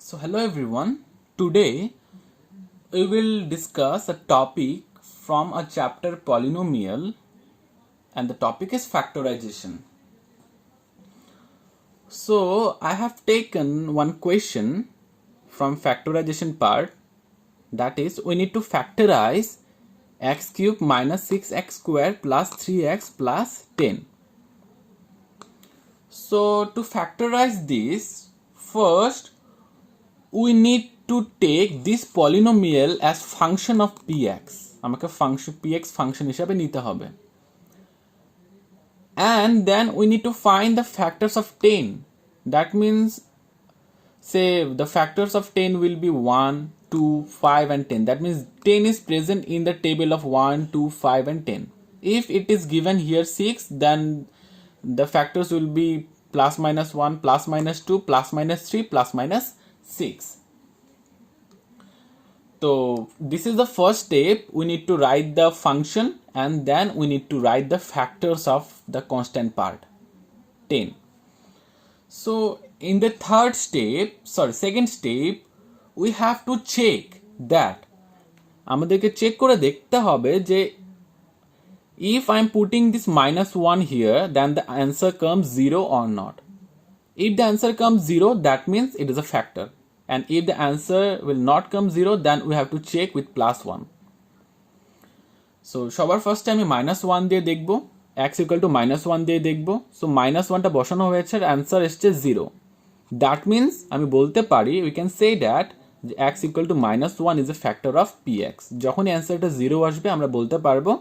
So hello everyone. Today we will discuss a topic from a chapter polynomial, and the topic is factorization. So I have taken one question from factorization part, that is we need to factorize x cube minus 6x square plus 3x plus 10. So to factorize this, first we need to take this polynomial as function of px. আমাকে function px function হিসাবে নিতে হবে, and then we need to find the factors of 10. That means, say the factors of 10 will be 1, 2, 5 and 10. That means 10 is present in the table of 1, 2, 5 and 10. If it is given here 6, then the factors will be plus minus 1, plus minus 2, plus minus 3, plus minus 6. So this is the first step. We need to write the function and then we need to write the factors of the constant part 10. So in the second step we have to check that আমাদেরকে check করে দেখতে হবে যে if I am putting this minus 1 here, then the answer comes 0 or not. If the answer comes 0, that means it is a factor, and if the answer will not come 0, then we have to check with plus 1. So সবার ফার্স্টে আমি -1 দিয়ে দেখব, x equal to -1 দিয়ে দেখব. So -1টা বসানো হয়েছে, answer এসছে 0. দ্যাট মিন্স আমি বলতে পারি, we can say that x equal to -1 is a factor of px. যখন অ্যান্সারটা 0 আসবে আমরা বলতে পারবো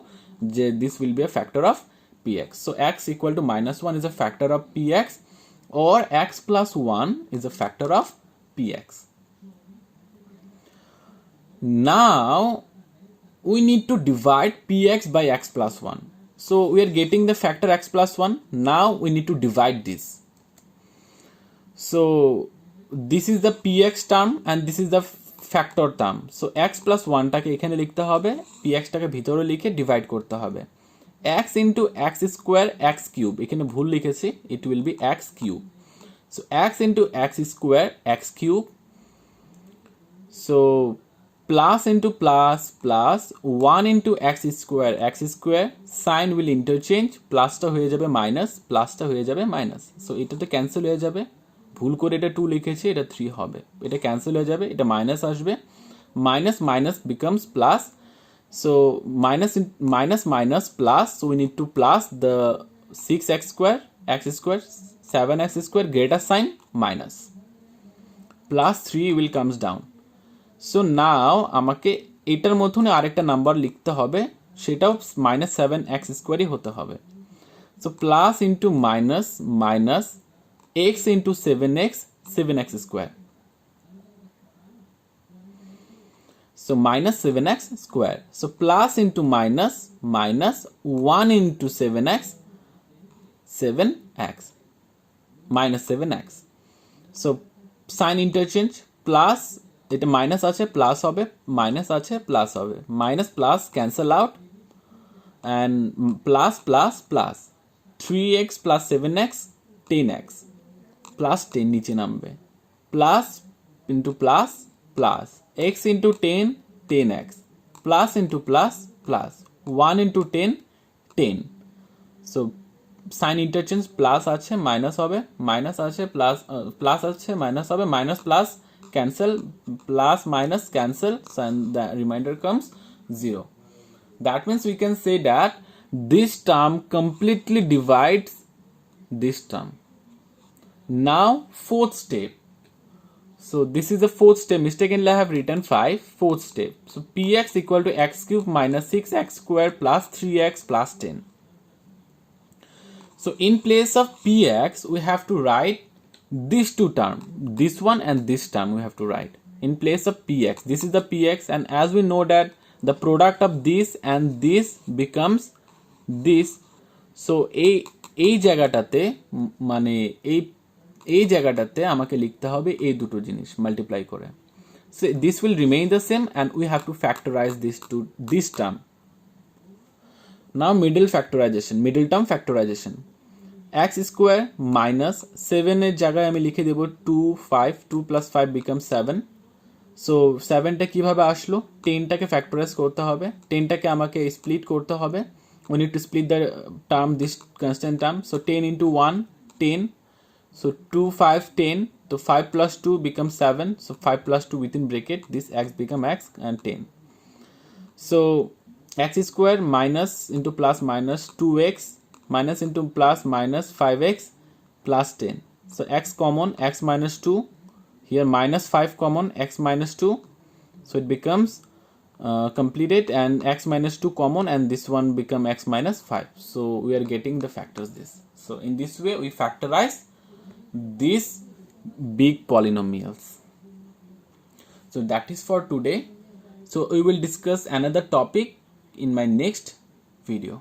যে this will be a factor of px. So x equal to -1 is a factor of px, or x plus 1 is a factor of px. Now we need to divide px by x plus 1. So we are getting the factor x plus 1. Now we need to divide this. So this is the px term and this is the factor term. So x plus 1 টাকে এখানে লিখতে হবে, px টাকে ভিতরে লিখে divide করতে হবে. x into x square x cube, এখানে ভুল লিখেছি, it will be x cube. So x into x square x cube. So plus into plus plus 1 into x square, sign will interchange, প্লাসটা হয়ে যাবে মাইনাস, প্লাসটা হয়ে যাবে মাইনাস. সো এটা তো ক্যান্সেল হয়ে যাবে, ভুল করে এটা 2 লিখেছি, এটা 3 হবে, এটা ক্যান্সেল হয়ে যাবে, এটা মাইনাস আসবে, minus minus becomes plus. So minus minus plus, so we need to plus the 6x square 7x square greater sign minus, plus 3 will comes down. So now আমাকে এটার মতন আরেকটা নাম্বার লিখতে হবে, সেটাও -7x স্কোয়ারই হতে হবে. So plus into minus minus x into 7x square. So minus 7x square. So plus into minus minus 1 into 7x minus 7x. So sign interchange, plus এটা মাইনাস আছে প্লাস হবে, মাইনাস আছে plus হবে, minus plus cancel out, and plus plus plus 3x plus 7x 10x plus 10 নিচে নামবে, plus into plus plus x into 10 10x, plus into plus plus 1 into 10 10. So sign interchange, plus আছে minus হবে, minus আছে plus, plus আছে minus হবে, minus plus cancel, plus minus cancel, and the remainder comes 0. That means we can say that this term completely divides this term. Now fourth step. So this is the fourth step. Mistakenly I have written 5. Fourth step. So px equal to x cube minus 6x square plus 3x plus 10. So in place of px we have to write these two terms, this one and this term we have to write in place of px. This is the px, and as we know that the product of this and this becomes this. So এই জায়গাটাতে মানে এই জায়গাটাতে আমাকে লিখতে হবে এই দুটো জিনিস মাল্টিপ্লাই করে. So this will remain the same and we have to factorize this term. Now middle term factorization. x square minus 7 জায়গায় আমি লিখে দেব 2 5 2 + 5 বিকাম 7। সো 7টা কিভাবে আসলো, 10টাকে ফ্যাক্টরাইজ করতে হবে, 10টাকে আমাকে স্প্লিট করতে হবে। we need to split the term, this constant term, so 10 into 1 10, so 2 5 10, so 5 plus 2 becomes 7, so 5 plus 2 within bracket, this x become x and 10. So x square minus into plus minus 2x minus into plus minus 5x plus 10, so x common, x minus 2, here minus 5 common, x minus 2, so it becomes completed, and x minus 2 common, and this one become x minus 5. So we are getting the factors this. So in this way we factorize these big polynomials. So that is for today. So we will discuss another topic in my next video.